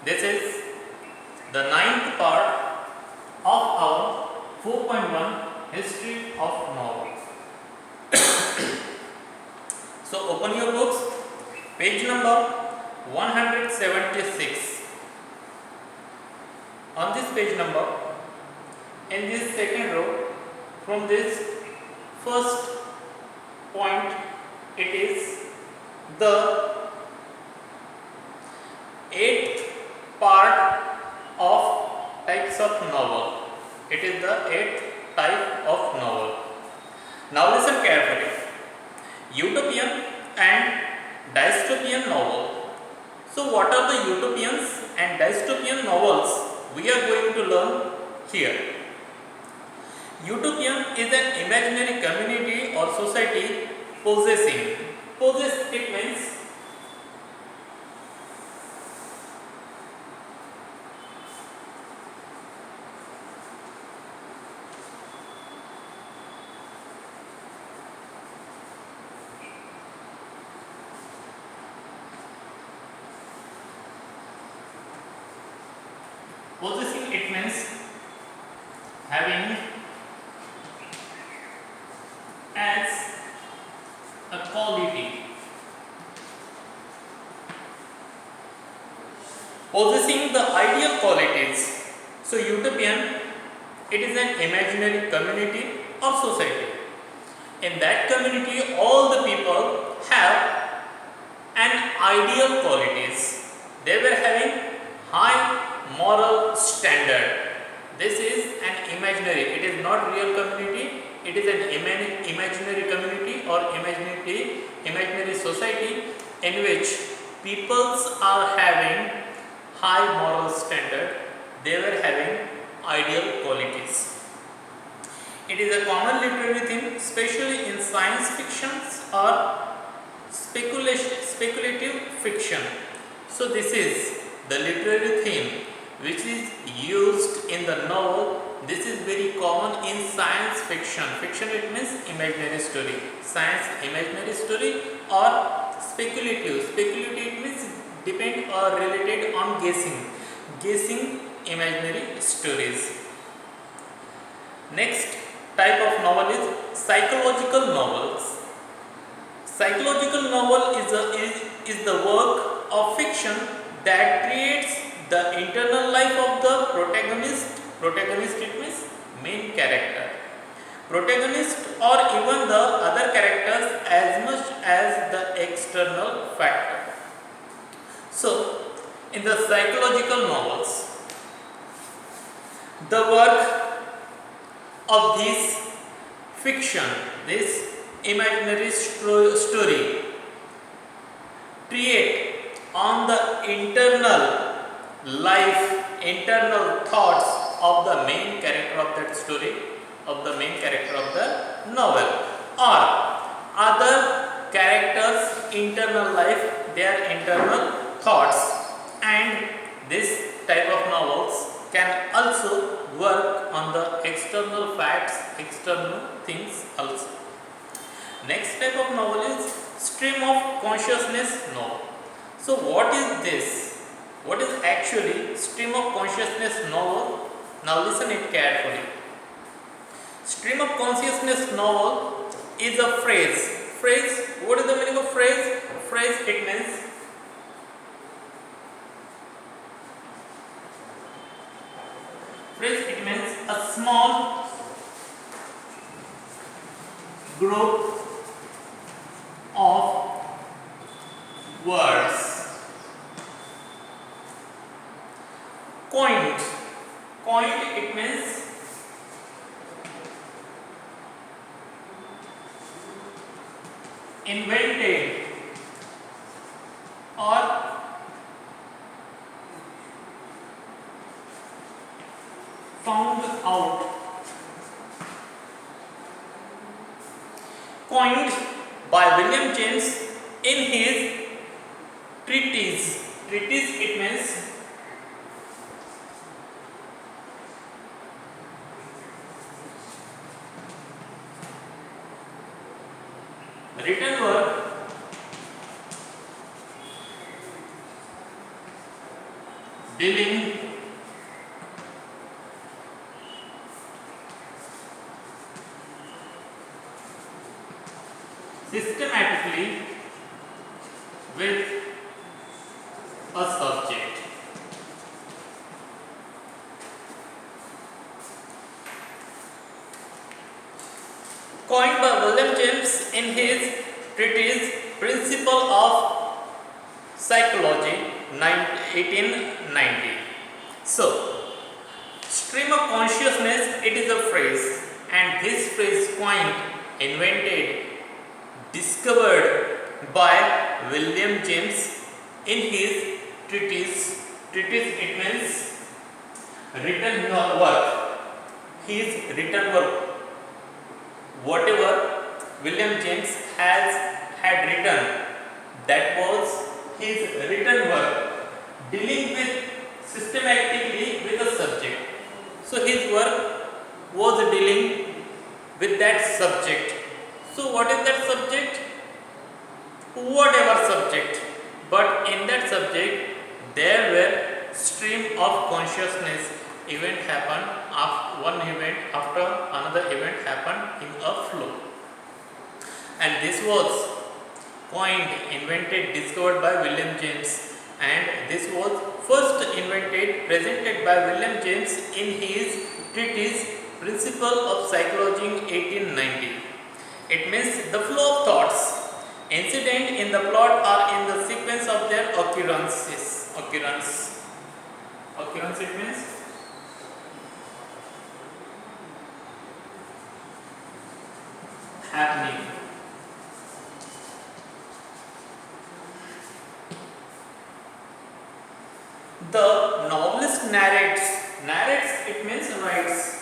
This is the ninth part of our 4.1 History of Novel. So open your books, page number 176. On this page number, in this second row, from this first point, it is the eighth part of types of novel. It is the eighth type of novel. Now listen carefully. Utopian and dystopian novel. So what are the utopians and dystopian novels we are going to learn here? Utopian is an imaginary community or society possessing. Possess, it means possessing, it means having as a quality. Possessing the ideal qualities. So utopian, it is an imaginary community or society. In that community, all the people have an ideal qualities. They were having high moral standard. This is an imaginary, it is not real community, it is an imaginary community or imaginary society in which peoples are having high moral standard, they were having ideal qualities. It is a common literary theme, especially in science fictions or speculative fiction. So this is the literary theme which is used in the novel. This is very common in science fiction. Fiction, it means imaginary story. Science, imaginary story, or speculative. Speculative, it means depend or related on guessing. Guessing imaginary stories. Next type of novel is psychological novels. Psychological novel is the work of fiction that creates the internal life of the protagonist. Protagonist, it means main character. Protagonist or even the other characters as much as the external factor. So, in the psychological novels, the work of this fiction, this imaginary story, create on the internal life, internal thoughts of the main character of that story, of the main character of the novel, or other characters' internal life, their internal thoughts. And this type of novels can also work on the external facts, external things also. Next type of novel is stream of consciousness novel. So what is this? What is actually stream of consciousness novel? Now listen it carefully. Stream of consciousness novel is a phrase. Phrase, what is the meaning of phrase? Phrase, it means a small group of words. Coined, it means invented or found out. Coined by William James in his treatise. Treatise, it means written work dealing systematically with a subject. Coined by William James in his treatise Principle of Psychology 1890. So, stream of consciousness, it is a phrase, and this phrase coined, invented, discovered by William James in his treatise. Treatise, it means written work. His written work, whatever William James had written, that was his written work dealing with systematically with a subject. So his work was dealing with that subject. So what is that subject? Whatever subject, but in that subject there were stream of consciousness event happened, one event after another event happened in a flow, and this was coined, invented, discovered by William James, and this was first invented, presented by William James in his treatise Principle of Psychology in 1890. It means the flow of thoughts incident in the plot are in the sequence of their occurrences. Occurrence it means happening. The novelist narrates, it means writes.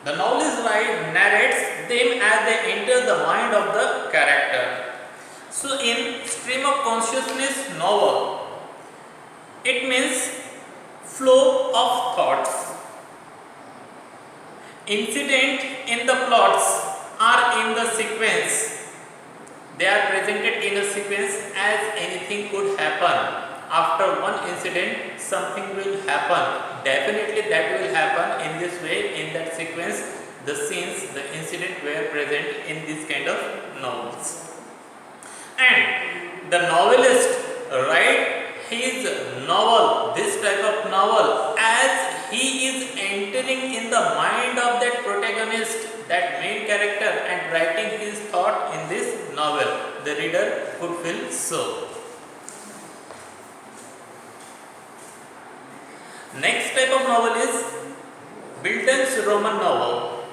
The novelist narrates them as they enter the mind of the character. So in stream of consciousness novel, it means flow of thoughts. Incident in the plots are in the sequence. They are presented in a sequence as anything could happen. After one incident, something will happen. Definitely that will happen in this way, in that sequence. The scenes, the incident were present in this kind of novels. And the novelist write his novel, this type of novel, as he is entering in the mind of that protagonist, that main character, and writing his thought in this novel. The reader could feel so. Next type of novel is Bildungsroman novel.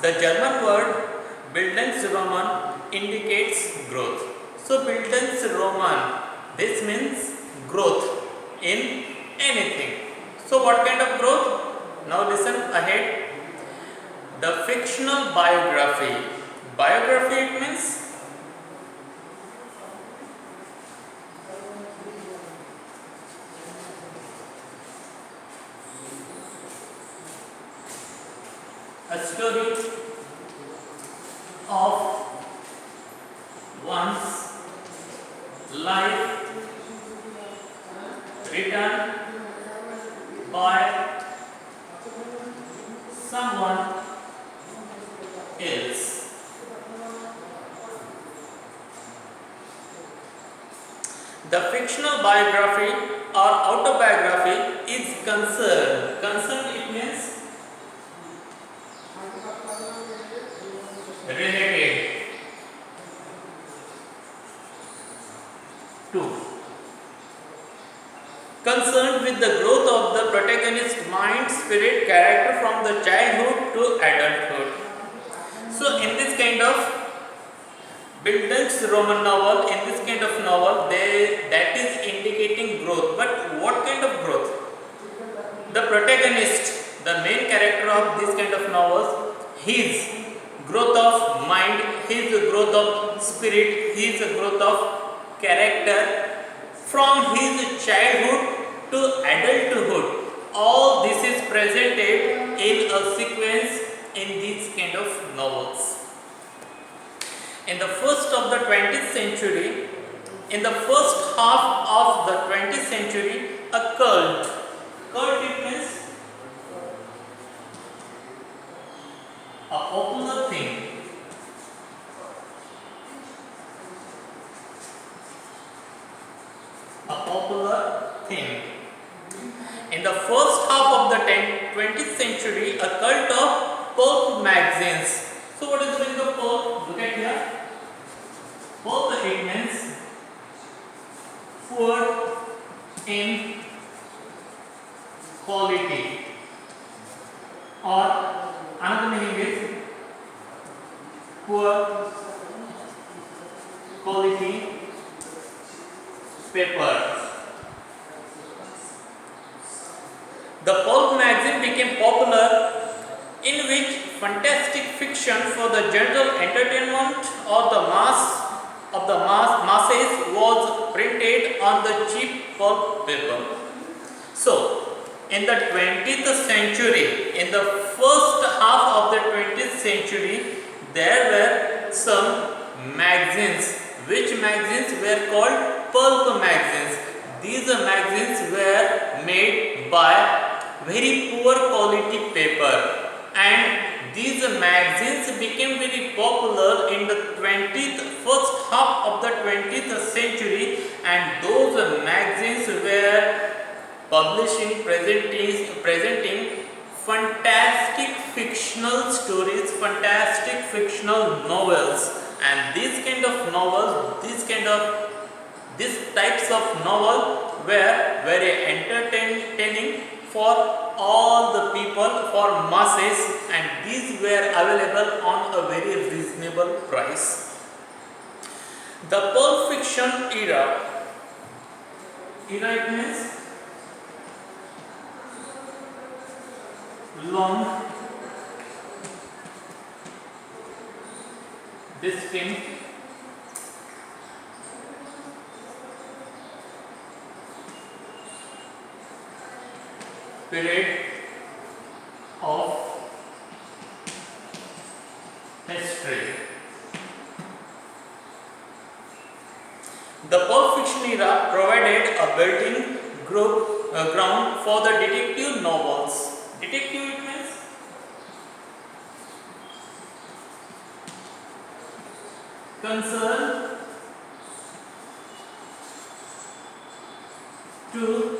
The German word Bildungsroman indicates growth. So Bildungsroman, this means growth in anything. So what kind of growth? Now listen ahead. The fictional biography. Biography, it means a story of one's life written by someone else. The fictional biography or autobiography is concerned. Concerned, it means related to, concerned with the growth of the protagonist's mind, spirit, character from the childhood to adulthood. So in this kind of Bildungsroman novel, in this kind of novel, that is indicating growth. But what kind of growth? The protagonist, the main character of this kind of novels, his growth of mind, his growth of spirit, his growth of character from his childhood to adulthood. All this is presented in a sequence in these kind of novels. in the first of the 20th century, in the first half of the 20th century, a cult. Cult, it means a popular thing. A popular thing. In the first half of the 20th century, a cult of pulp magazines. So what is the meaning of pulp? Look at here. Pulp, it means poor in quality, or another meaning is poor quality paper. The pulp magazine became popular, in which fantastic fiction for the general entertainment or the masses was printed on the cheap pulp paper. So, in the 20th century, in the first half of the 20th century, there were some magazines. Which magazines were called pulp magazines? These magazines were made by very poor quality paper, and these magazines became very popular in the first half of the 20th century, and those magazines were presenting fantastic fictional stories, fantastic fictional novels, and these types of novel were very entertaining for all the people, for masses, and these were available on a very reasonable price. The pulp fiction era, it means long, distinct, period of history. The pulp fiction era provided a built-in ground for the detective novels. Detective, it means concern to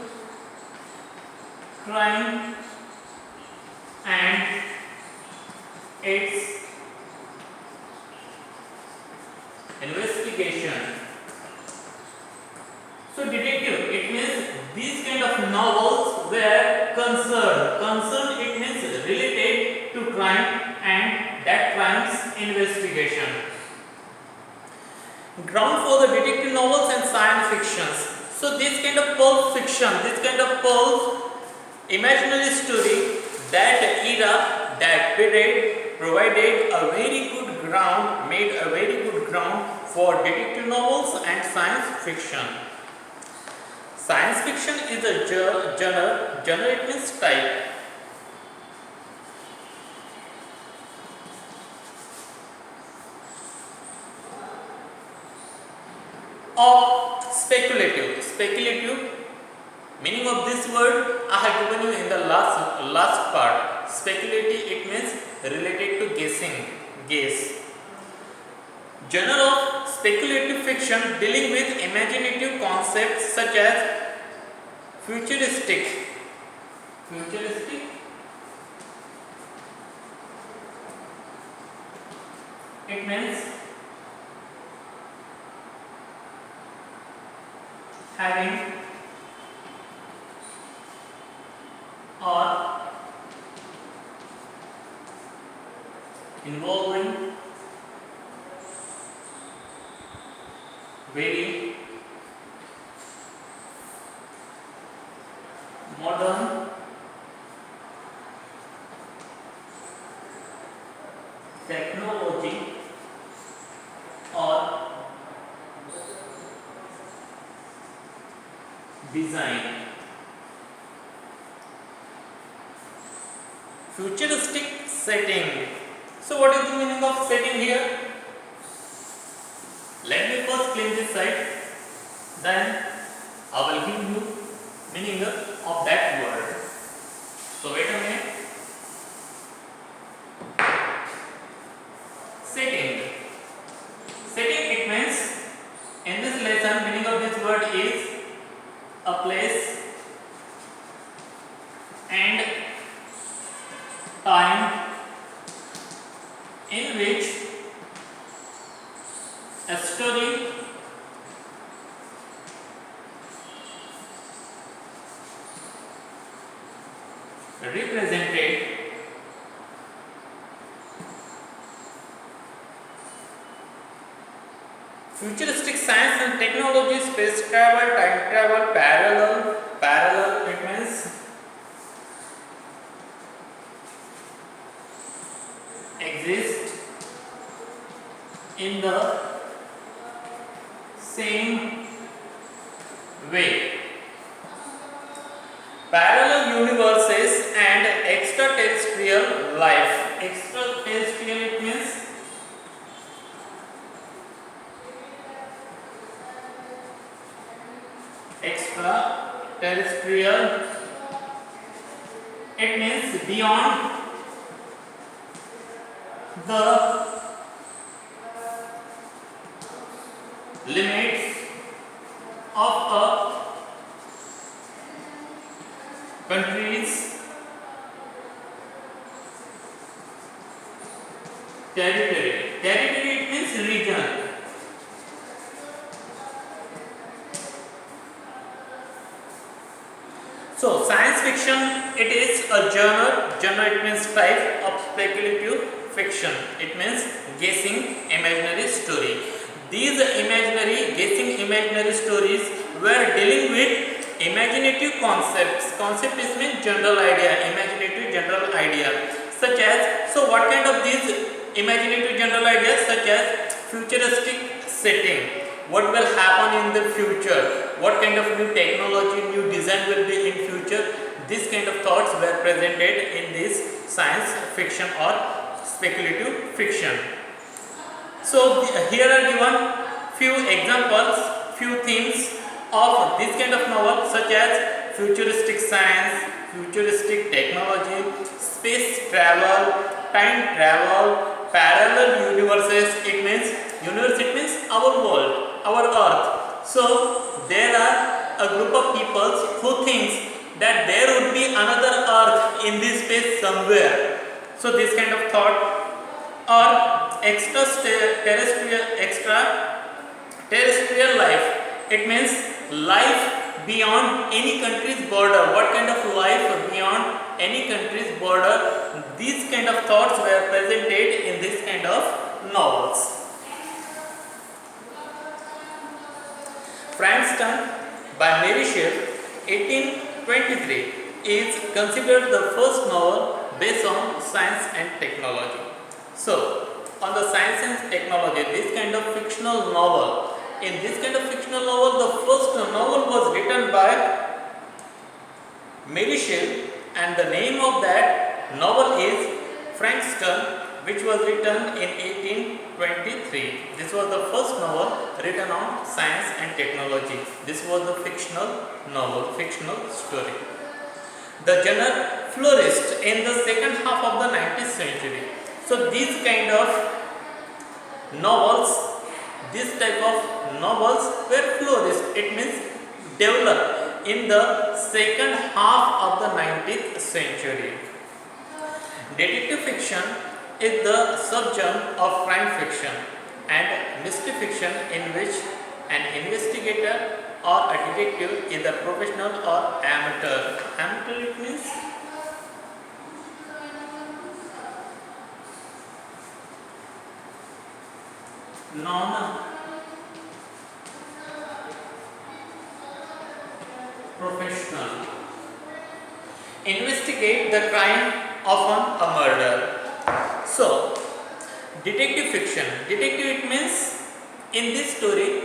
crime and its investigation. So detective, it means these kind of novels were concern, it means related to crime and that crime's investigation. Ground for the detective novels and science fictions. So this kind of pulp fiction, this kind of pulp imaginary story, that era, that period provided a very good ground, made a very good ground for detective novels and science fiction. Science fiction is a genre, it means type. Of speculative. Meaning of this word I have given you in the last part. Speculative, it means related to guess. Genre of speculative fiction dealing with imaginative concepts such as futuristic. It means having or involving very modern technology or design. Futuristic setting. So what is the meaning of setting here? Let me first clean this side, then I will give you meaning of that word. So wait a minute. Setting. Setting, it means in this lesson meaning of this word is a place and time in which a story represented futuristic science and technology, space travel, time travel, parallel, it means exist in the same way. Parallel universes and extraterrestrial life. Extraterrestrial, it means extraterrestrial, it means beyond the limits of a country's territory. Territory, it means region. So science fiction, it is a genre. Genre, it means type of speculative fiction. It means guessing imaginary story. These guessing imaginary stories were dealing with imaginative concepts. Concept is means general idea, imaginative general idea. Such as, so what kind of these imaginative general ideas? Such as futuristic setting. What will happen in the future? What kind of new technology, new design will be in future? These kind of thoughts were presented in this science fiction or speculative fiction. So here are given few examples, few themes of this kind of novel, such as futuristic science, futuristic technology, space travel, time travel, parallel universes. It means universe, it means our world, our earth. So there are a group of people who thinks that there would be another earth in this space somewhere. So this kind of thought. Or extraterrestrial life. It means life beyond any country's border. What kind of life beyond any country's border? These kind of thoughts were presented in this kind of novels. Frankenstein by Mary Shelley, 1823, is considered the first novel based on science and technology. So, on the science and technology, this kind of fictional novel, in this kind of fictional novel, the first novel was written by Mary Shelley, and the name of that novel is Frankenstein, which was written in 1823. This was the first novel written on science and technology. This was a fictional novel, fictional story. The genre flourished in the second half of the 19th century. So these kind of novels, this type of novels were flourished. It means developed in the second half of the 19th century. Detective fiction is the subgenre of crime fiction and mystery fiction in which an investigator or a detective is a professional or amateur. Amateur, it means non-professional. Investigate the crime, often a murder. So, detective fiction. Detective, it means in this story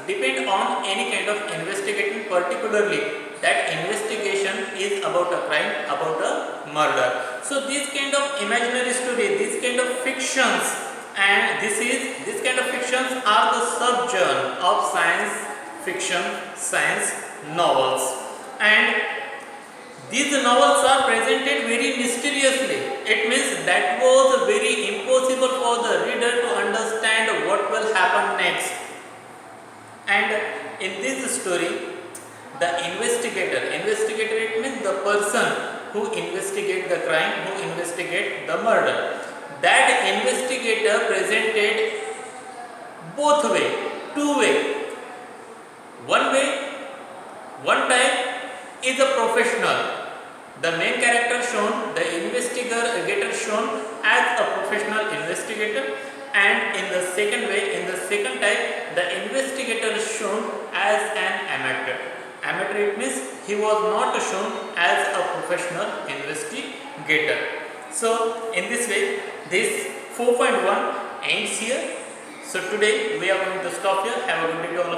depend on any kind of investigation, particularly that investigation is about a crime, about a murder. So, this kind of imaginary story, these kind of fictions and this kind of fictions are the subgenre of science fiction, science novels, and these novels are presented very mysteriously. It means that was very impossible for the reader to understand what will happen next. And in this story, the investigator it means the person who investigate the crime, who investigate the murder. That investigator presented both way, two way. One type is a professional. The main character shown, the investigator shown as a professional investigator, and in the second way, in the second type, the investigator is shown as an amateur. Amateur it means he was not shown as a professional investigator. So in this way, this 4.1 ends here. So today we are going to stop here. Have a good day to all.